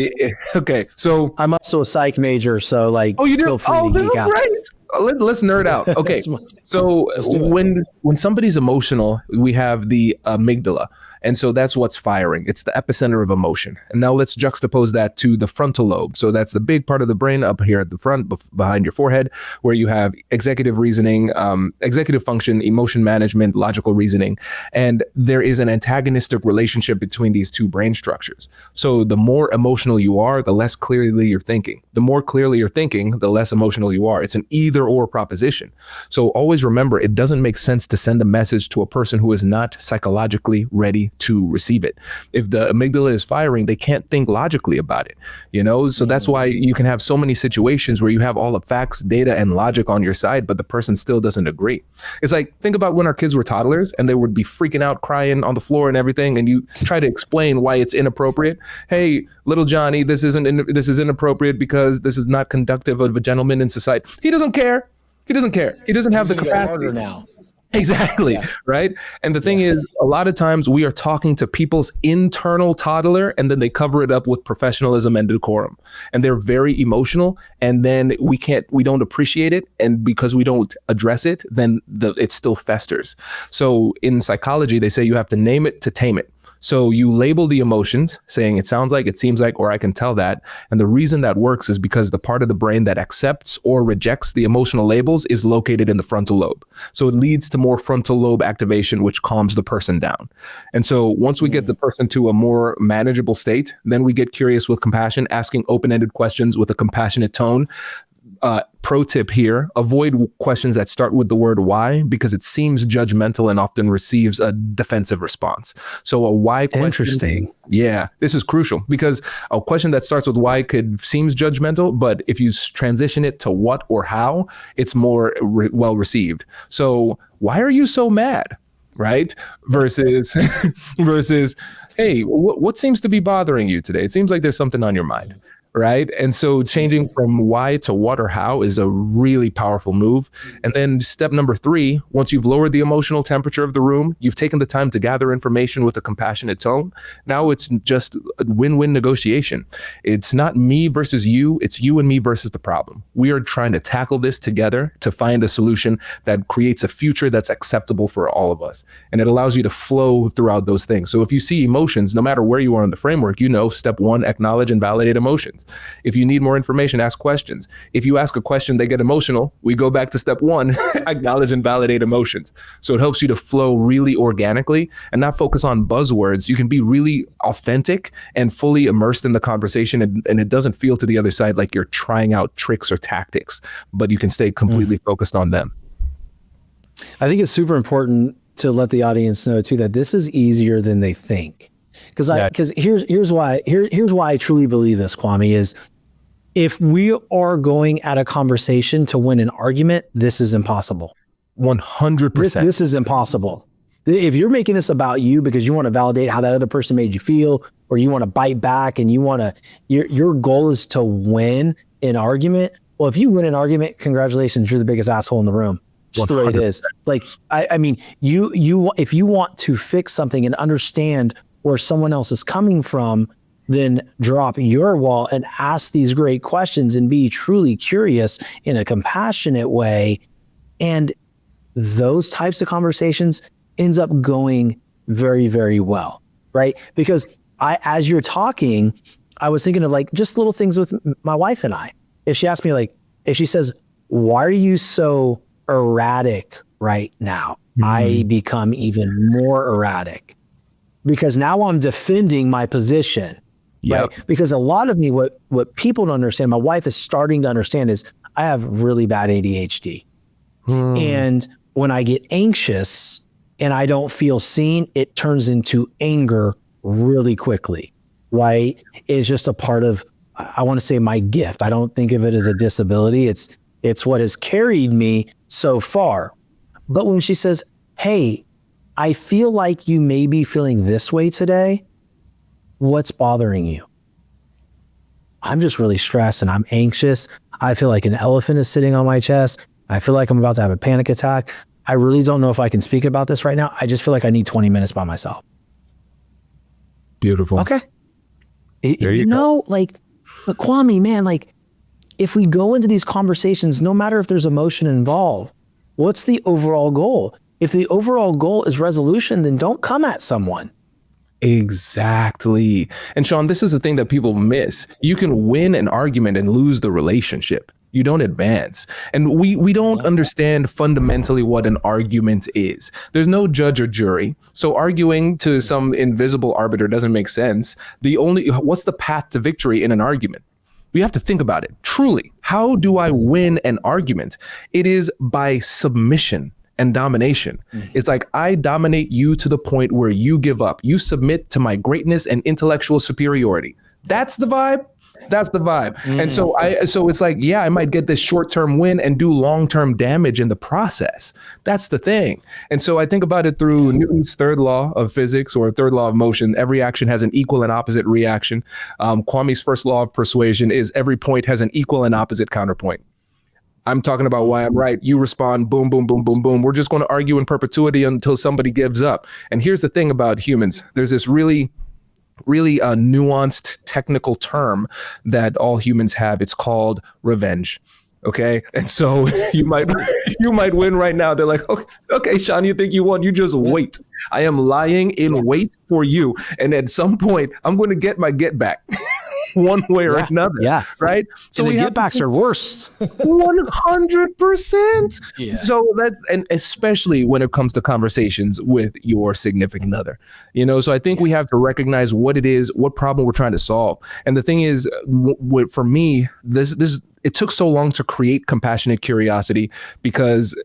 Okay, so I'm also a psych major, so like, oh, you do? Feel free to this is geek out. great. Let's nerd out. Okay, so when somebody's emotional, we have the amygdala. And so that's what's firing. It's the epicenter of emotion. And now let's juxtapose that to the frontal lobe. So that's the big part of the brain up here at the front, behind your forehead, where you have executive reasoning, executive function, emotion management, logical reasoning. And there is an antagonistic relationship between these two brain structures. So the more emotional you are, the less clearly you're thinking. The more clearly you're thinking, the less emotional you are. It's an either or proposition. So always remember, it doesn't make sense to send a message to a person who is not psychologically ready to receive it. If the amygdala is firing, they can't think logically about it, you know? So that's why you can have so many situations where you have all the facts, data, and logic on your side, but the person still doesn't agree. It's like, think about when our kids were toddlers and they would be freaking out, crying on the floor and everything, and you try to explain why it's inappropriate. Hey, little Johnny, this is inappropriate because this is not conductive of a gentleman in society. He doesn't care. He doesn't have the capacity now. Exactly. Yeah. Right. And the thing is, a lot of times we are talking to people's internal toddler, and then they cover it up with professionalism and decorum, and they're very emotional. And then we don't appreciate it. And because we don't address it, then it still festers. So in psychology, they say you have to name it to tame it. So you label the emotions, saying it sounds like, it seems like, or I can tell that. And the reason that works is because the part of the brain that accepts or rejects the emotional labels is located in the frontal lobe. So it leads to more frontal lobe activation, which calms the person down. And so once we get the person to a more manageable state, then we get curious with compassion, asking open-ended questions with a compassionate tone. Pro tip here, avoid questions that start with the word why, because it seems judgmental and often receives a defensive response. So a why question. Interesting. Yeah, this is crucial because a question that starts with why seems judgmental, but if you transition it to what or how, it's more well received. So why are you so mad? Right? Versus, hey, what seems to be bothering you today? It seems like there's something on your mind. Right. And so changing from why to what or how is a really powerful move. And then step number 3, once you've lowered the emotional temperature of the room, you've taken the time to gather information with a compassionate tone. Now it's just a win-win negotiation. It's not me versus you. It's you and me versus the problem. We are trying to tackle this together to find a solution that creates a future that's acceptable for all of us. And it allows you to flow throughout those things. So if you see emotions, no matter where you are in the framework, step 1, acknowledge and validate emotions. If you need more information, ask questions. If you ask a question, they get emotional, we go back to step 1, acknowledge and validate emotions. So it helps you to flow really organically and not focus on buzzwords. You can be really authentic and fully immersed in the conversation, and it doesn't feel to the other side like you're trying out tricks or tactics, but you can stay completely focused on them. I think it's super important to let the audience know too that this is easier than they think. Because here's why I truly believe this, Kwame, is if we are going at a conversation to win an argument, this is impossible. 100%. This is impossible. If you're making this about you because you want to validate how that other person made you feel, or you want to bite back and your goal is to win an argument. Well, if you win an argument, congratulations, you're the biggest asshole in the room. Just 100%. The way it is. Like, I mean, if you want to fix something and understand where someone else is coming from, then drop your wall and ask these great questions and be truly curious in a compassionate way. And those types of conversations ends up going very, very well, right? Because as you're talking, I was thinking of like just little things with my wife and I. If she asks me, if she says, why are you so erratic right now? Mm-hmm. I become even more erratic. Because now I'm defending my position, right? Because a lot of me, what people don't understand, my wife is starting to understand, is I have really bad ADHD. And when I get anxious and I don't feel seen, it turns into anger really quickly, right? It's just a part of, I want to say, my gift. I don't think of it as a disability. It's what has carried me so far. But when she says, hey, I feel like you may be feeling this way today. What's bothering you? I'm just really stressed and I'm anxious. I feel like an elephant is sitting on my chest. I feel like I'm about to have a panic attack. I really don't know if I can speak about this right now. I just feel like I need 20 minutes by myself. Beautiful. Okay. There you go. But Kwame, man, if we go into these conversations, no matter if there's emotion involved, what's the overall goal? If the overall goal is resolution, then don't come at someone. Exactly. And Shawn, this is the thing that people miss. You can win an argument and lose the relationship. You don't advance. And we don't understand fundamentally what an argument is. There's no judge or jury. So arguing to some invisible arbiter doesn't make sense. What's the path to victory in an argument? We have to think about it. Truly, how do I win an argument? It is by submission and domination. It's like I dominate you to the point where you give up. You submit to my greatness and intellectual superiority. That's the vibe. That's the vibe. And so it's like, yeah, I might get this short-term win and do long-term damage in the process. That's the thing. And so I think about it through Newton's third law of physics, or third law of motion. Every action has an equal and opposite reaction. Kwame's first law of persuasion is every point has an equal and opposite counterpoint. I'm talking about why I'm right. You respond, boom, boom, boom, boom, boom. We're just going to argue in perpetuity until somebody gives up. And here's the thing about humans. There's this really nuanced technical term that all humans have. It's called revenge. Okay. And so you might win right now. They're like, okay, Shawn, you think you won? You just wait. I am lying in wait for you. And at some point, I'm going to get my get back one way or another. Yeah. Right. So the get backs are worse. 100%. Yeah. So and especially when it comes to conversations with your significant other, so I think we have to recognize what it is, what problem we're trying to solve. And the thing is, for me, it took so long to create compassionate curiosity because,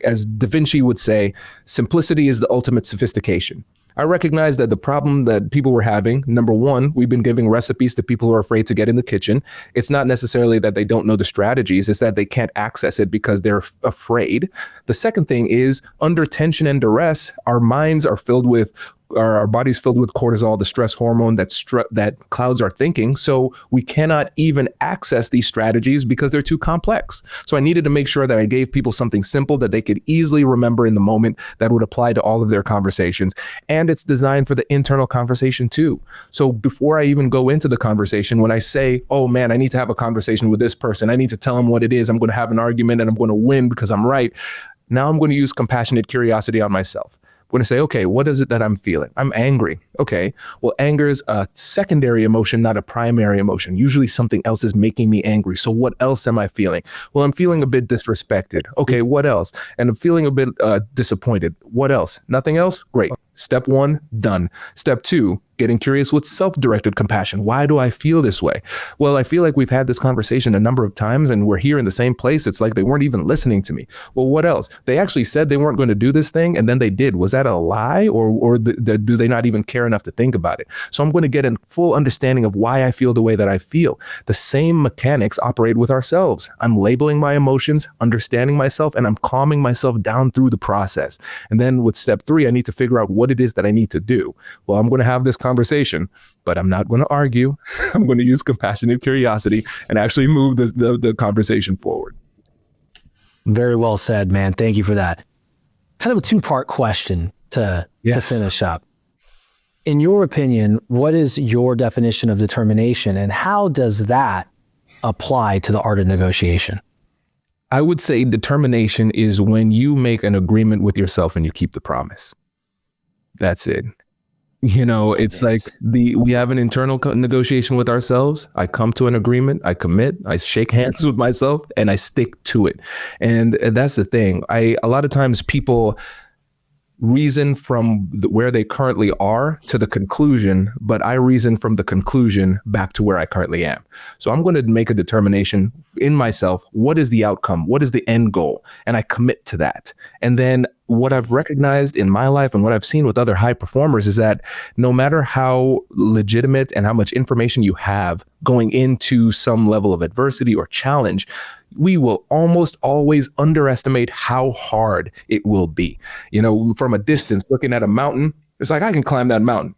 as Da Vinci would say, simplicity is the ultimate sophistication. I recognize that the problem that people were having, number one, we've been giving recipes to people who are afraid to get in the kitchen. It's not necessarily that they don't know the strategies, it's that they can't access it because they're afraid. The second thing is, under tension and duress, our minds are filled with our body's filled with cortisol, the stress hormone that clouds our thinking. So we cannot even access these strategies because they're too complex. So I needed to make sure that I gave people something simple that they could easily remember in the moment that would apply to all of their conversations. And it's designed for the internal conversation too. So before I even go into the conversation, when I say, oh man, I need to have a conversation with this person, I need to tell them what it is, I'm going to have an argument and I'm going to win because I'm right. Now I'm going to use compassionate curiosity on myself. When I say, okay, what is it that I'm feeling? I'm angry. Okay, well, anger is a secondary emotion, not a primary emotion. Usually something else is making me angry. So what else am I feeling? Well, I'm feeling a bit disrespected. Okay, what else? And I'm feeling a bit disappointed. What else? Nothing else? Great. Step one, done. Step two, getting curious with self-directed compassion. Why do I feel this way? Well, I feel like we've had this conversation a number of times and we're here in the same place. It's like they weren't even listening to me. Well, what else? They actually said they weren't going to do this thing and then they did. Was that a lie or do they not even care enough to think about it? So I'm going to get a full understanding of why I feel the way that I feel. The same mechanics operate with ourselves. I'm labeling my emotions, understanding myself, and I'm calming myself down through the process. And then with step three, I need to figure out what it is that I need to do. Well, I'm going to have this conversation, but I'm not going to argue. I'm going to use compassionate curiosity and actually move the conversation forward. Very well said, man. Thank you for that. Kind of a two-part question to finish up. In your opinion, what is your definition of determination and how does that apply to the art of negotiation? I would say determination is when you make an agreement with yourself and you keep the promise. That's it. It's like we have an internal negotiation with ourselves. I come to an agreement, I commit, I shake hands with myself and I stick to it. And that's the thing. A lot of times people reason from where they currently are to the conclusion, but I reason from the conclusion back to where I currently am. So I'm going to make a determination in myself. What is the outcome? What is the end goal? And I commit to that. And then what I've recognized in my life and what I've seen with other high performers is that no matter how legitimate and how much information you have going into some level of adversity or challenge, we will almost always underestimate how hard it will be. From a distance, looking at a mountain, it's like, I can climb that mountain.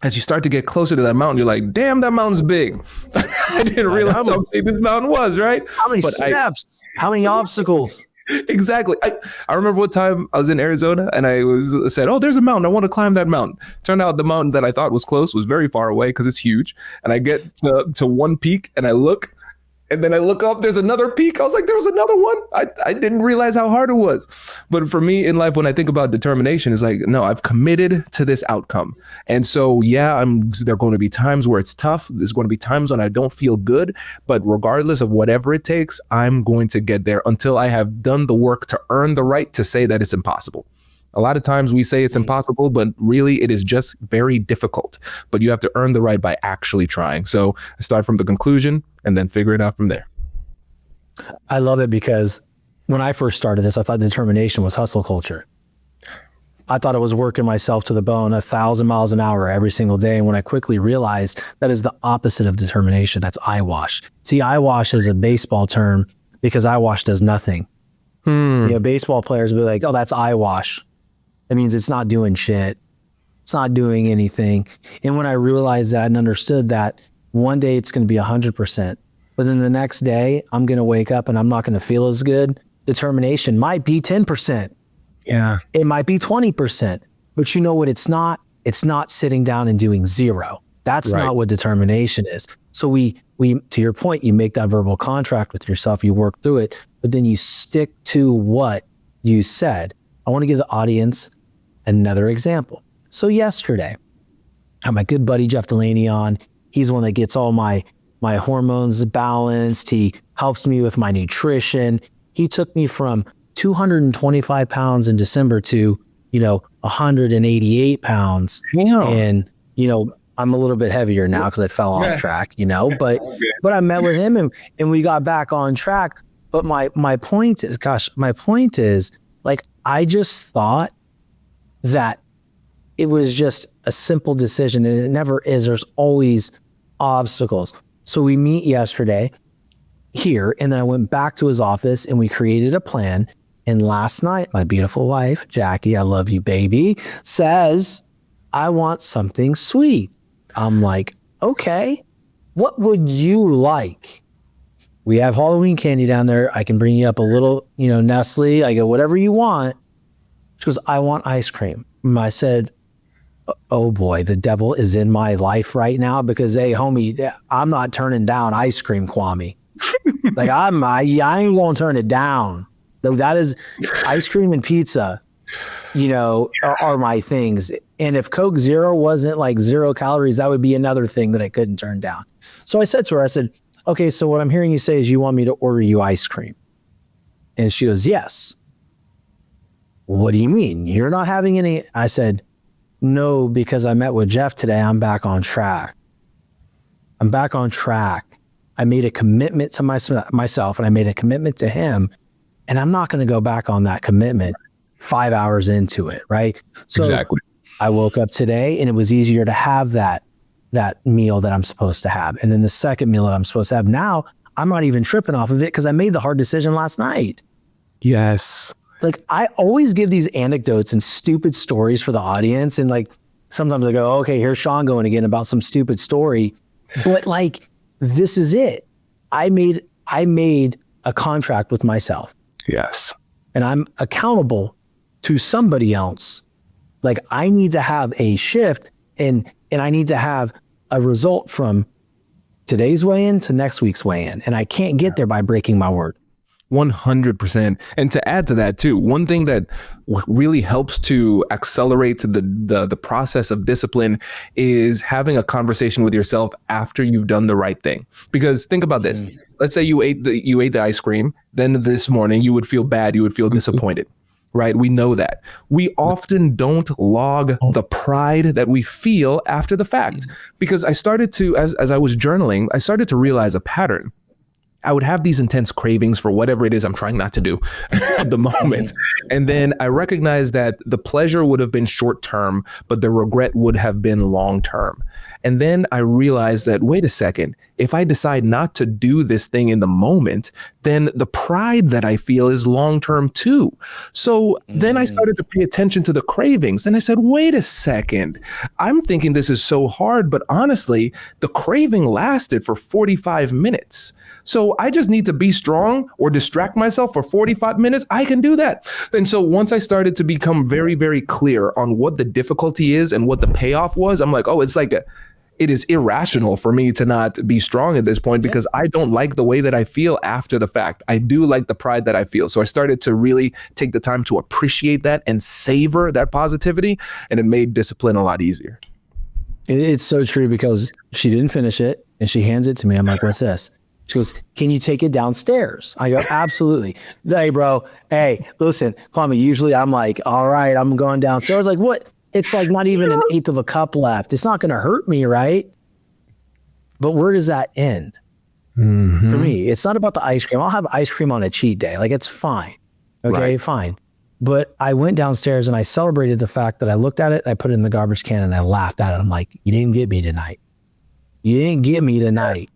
As you start to get closer to that mountain, you're like, damn, that mountain's big. I didn't realize how big this mountain was, right? How many steps? How many obstacles? Exactly. I remember one time I was in Arizona and I said, oh, there's a mountain. I want to climb that mountain. Turned out the mountain that I thought was close was very far away because it's huge. And I get to one peak and I look. And then I look up, there's another peak. I was like, there was another one. I didn't realize how hard it was. But for me in life, when I think about determination, it's like, no, I've committed to this outcome. And so, there are going to be times where it's tough. There's going to be times when I don't feel good. But regardless of whatever it takes, I'm going to get there until I have done the work to earn the right to say that it's impossible. A lot of times we say it's impossible, but really it is just very difficult. But you have to earn the right by actually trying. So I start from the conclusion and then figure it out from there. I love it because when I first started this, I thought determination was hustle culture. I thought I was working myself to the bone 1,000 miles an hour every single day. And when I quickly realized that is the opposite of determination, that's eyewash. See, eyewash is a baseball term because eyewash does nothing. Baseball players will be like, oh, that's eyewash. That means it's not doing shit. It's not doing anything. And when I realized that and understood that, one day it's going to be 100%. But then the next day, I'm going to wake up and I'm not going to feel as good. Determination might be 10%. Yeah. It might be 20%. But you know what it's not? It's not sitting down and doing zero. That's right. Not what determination is. So we, to your point, you make that verbal contract with yourself, you work through it, but then you stick to what you said. I want to give the audience another example. So yesterday, I have my good buddy Jeff Delaney on. He's the one that gets all my hormones balanced. He helps me with my nutrition. He took me from 225 pounds in December to, 188 pounds. And, I'm a little bit heavier now because I fell off track, but I met with him and we got back on track. But my point is like, I just thought that it was just a simple decision, and it never is. There's always obstacles. So we meet yesterday here, and then I went back to his office and we created a plan. And last night, my beautiful wife, Jackie, I love you, baby, says, I want something sweet. I'm like, okay, what would you like? We have Halloween candy down there. I can bring you up a little, Nestle. I go, whatever you want. She goes, I want ice cream. And I said, oh boy, the devil is in my life right now because, hey, homie, I'm not turning down ice cream, Kwame. Like I ain't gonna turn it down. That is ice cream and pizza, are my things. And if Coke Zero wasn't like 0 calories, that would be another thing that I couldn't turn down. So I said to her, I said, okay, so what I'm hearing you say is you want me to order you ice cream. And she goes, yes. What do you mean? You're not having any? I said, no, because I met with Jeff today. I'm back on track. I made a commitment to myself and I made a commitment to him. And I'm not going to go back on that commitment 5 hours into it, right? So exactly. I woke up today and it was easier to have that meal that I'm supposed to have. And then the second meal that I'm supposed to have. Now, I'm not even tripping off of it because I made the hard decision last night. Yes. Like I always give these anecdotes and stupid stories for the audience. And like, sometimes I go, okay, here's Shawn going again about some stupid story. But like, this is it. I made a contract with myself. Yes. And I'm accountable to somebody else. Like I need to have a shift and I need to have a result from today's weigh-in to next week's weigh-in. And I can't get there by breaking my word. 100%. And to add to that too, one thing that really helps to accelerate the process of discipline is having a conversation with yourself after you've done the right thing. Because think about this. Let's say you ate the ice cream, then this morning you would feel bad, you would feel disappointed. Right? We know that. We often don't log the pride that we feel after the fact. Because I started to, as I was journaling, I started to realize a pattern. I would have these intense cravings for whatever it is I'm trying not to do at the moment. And then I recognized that the pleasure would have been short term, but the regret would have been long term. And then I realized that, wait a second, if I decide not to do this thing in the moment, then the pride that I feel is long term too. So then I started to pay attention to the cravings. Then I said, wait a second, I'm thinking this is so hard, but honestly, the craving lasted for 45 minutes. So I just need to be strong or distract myself for 45 minutes. I can do that. And so once I started to become very, very clear on what the difficulty is and what the payoff was, I'm like, oh, it is irrational for me to not be strong at this point because I don't like the way that I feel after the fact. I do like the pride that I feel. So I started to really take the time to appreciate that and savor that positivity. And it made discipline a lot easier. It's so true because she didn't finish it and she hands it to me. I'm like, what's this? She goes, can you take it downstairs? I go, absolutely. Hey, bro. Hey, listen, Kwame, usually I'm like, all right, I'm going downstairs. Like, what? It's like not even an eighth of a cup left. It's not going to hurt me, right? But where does that end? For me, it's not about the ice cream. I'll have ice cream on a cheat day. Like, it's fine. Okay, fine. But I went downstairs and I celebrated the fact that I looked at it, I put it in the garbage can and I laughed at it. I'm like, you didn't get me tonight. You didn't get me tonight.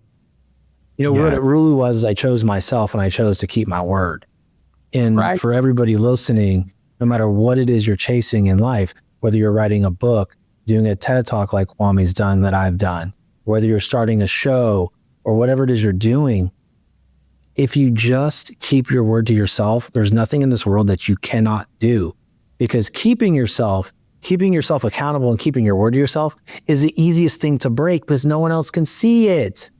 What it really was is I chose myself and I chose to keep my word. And for everybody listening, no matter what it is you're chasing in life, whether you're writing a book, doing a TED Talk like Kwame's done that I've done, whether you're starting a show or whatever it is you're doing, if you just keep your word to yourself, there's nothing in this world that you cannot do. Because keeping yourself accountable and keeping your word to yourself is the easiest thing to break because no one else can see it.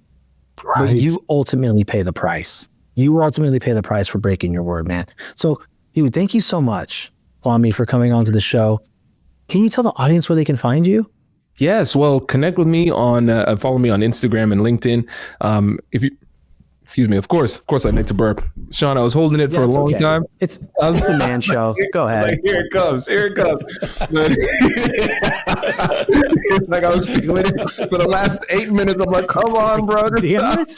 But you ultimately pay the price. You ultimately pay the price for breaking your word, man. So, dude, thank you so much, Kwame, for coming onto the show. Can you tell the audience where they can find you? Yes, well, connect with me on, follow me on Instagram and LinkedIn. If you, excuse me, of course, I need to burp. Shawn, I was holding it for a long time. It's the man show. Go ahead. Here it comes. It's like I was feeling it for the last 8 minutes. I'm like, come on, bro. Damn it.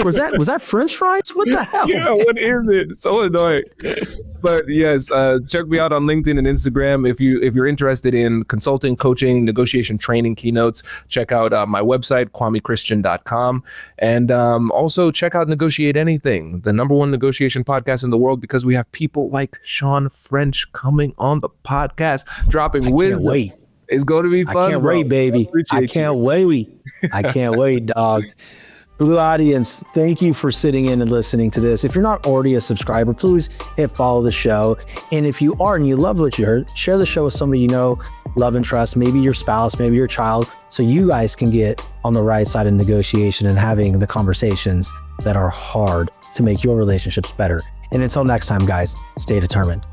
Was that French fries? What the hell? Yeah, what is it? So annoying. But yes, check me out on LinkedIn and Instagram. If you're interested in consulting, coaching, negotiation training, keynotes, check out my website, kwamechristian.com. And also check out Negotiate Anything, the #1 negotiation podcast in the world, because we have people like Shawn French coming on the podcast, dropping wisdom. Can't wait. It's going to be fun. I can't wait, baby. I can't wait, dog. Blue audience, thank you for sitting in and listening to this. If you're not already a subscriber, please hit follow the show. And if you are and you love what you heard, share the show with somebody you know, love and trust, maybe your spouse, maybe your child, so you guys can get on the right side of negotiation and having the conversations that are hard to make your relationships better. And until next time, guys, stay determined.